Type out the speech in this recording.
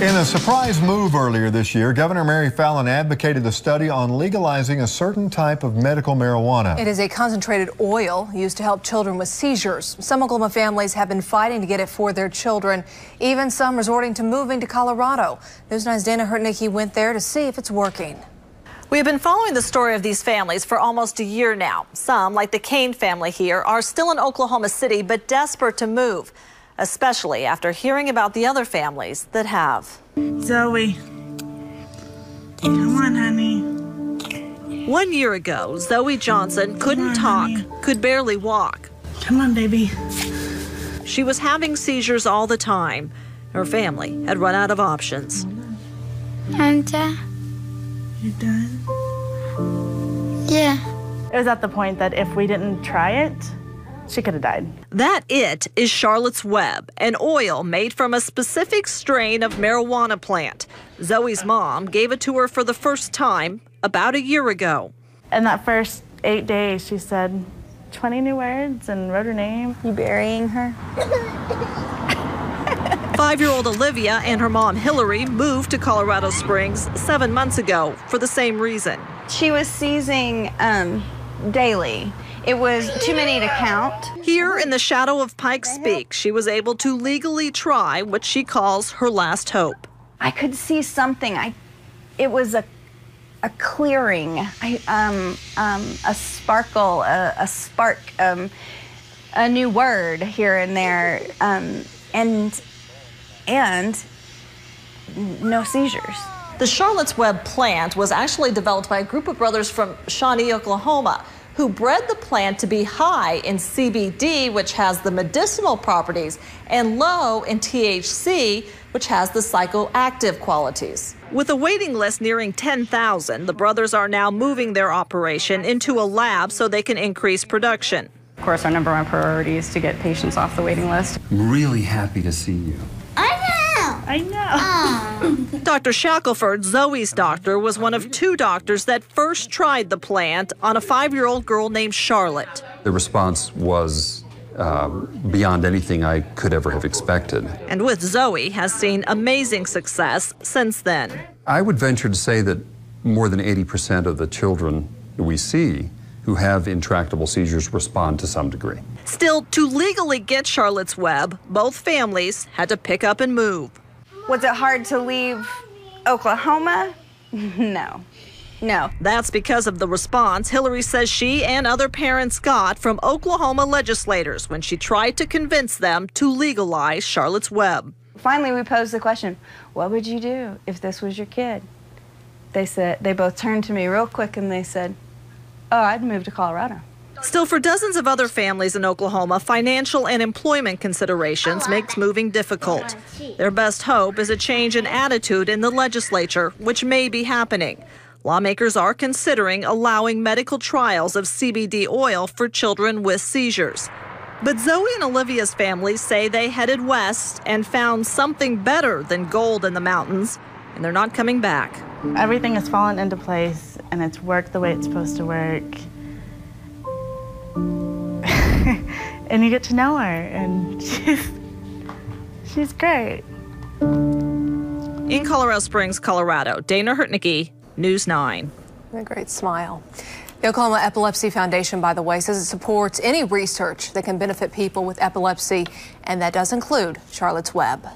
In a surprise move earlier this year, Governor Mary Fallin advocated a study on legalizing a certain type of medical marijuana. It is a concentrated oil used to help children with seizures. Some Oklahoma families have been fighting to get it for their children, even some resorting to moving to Colorado. News 9's Dana Hurtnicki went there to see if it's working. We have been following the story of these families for almost a year now. Some, like the Kane family here, are still in Oklahoma City but desperate to move, especially after hearing about the other families that have. Zoe, come on, honey. 1 year ago, Zoe Johnson couldn't talk, could barely walk. Come on, baby. She was having seizures all the time. Her family had run out of options. Hunter. You done? Yeah. It was at the point that if we didn't try it, she could have died. That it is Charlotte's Web, an oil made from a specific strain of marijuana plant. Zoe's mom gave it to her for the first time about a year ago. In that first 8 days, she said 20 new words and wrote her name. You burying her? 5-year-old Olivia and her mom Hillary moved to Colorado Springs 7 months ago for the same reason. She was seizing daily. It was too many to count. Here in the shadow of Pikes Peak, she was able to legally try what she calls her last hope. I could see something. It was a clearing, a sparkle, a spark, a new word here and there, and no seizures. The Charlotte's Web plant was actually developed by a group of brothers from Shawnee, Oklahoma, who bred the plant to be high in CBD, which has the medicinal properties, and low in THC, which has the psychoactive qualities. With a waiting list nearing 10,000, the brothers are now moving their operation into a lab so they can increase production. Of course, our number one priority is to get patients off the waiting list. I'm really happy to see you. I know. Dr. Shackelford, Zoe's doctor, was one of 2 doctors that first tried the plant on a 5-year-old girl named Charlotte. The response was beyond anything I could ever have expected. And with Zoe, has seen amazing success since then. I would venture to say that more than 80% of the children that we see who have intractable seizures respond to some degree. Still, to legally get Charlotte's Web, both families had to pick up and move. Was it hard to leave Oklahoma? No. That's because of the response Hillary says she and other parents got from Oklahoma legislators when she tried to convince them to legalize Charlotte's Web. Finally, we posed the question, what would you do if this was your kid? They both turned to me real quick and they said, oh, I'd move to Colorado. Still, for dozens of other families in Oklahoma, financial and employment considerations makes moving difficult. Their best hope is a change in attitude in the legislature, which may be happening. Lawmakers are considering allowing medical trials of CBD oil for children with seizures. But Zoe and Olivia's families say they headed west and found something better than gold in the mountains, and they're not coming back. Everything has fallen into place, and it's worked the way it's supposed to work. And you get to know her, and she's great. In Colorado Springs, Colorado, Dana Hurtnicki, News 9. A great smile. The Oklahoma Epilepsy Foundation, by the way, says it supports any research that can benefit people with epilepsy, and that does include Charlotte's Web.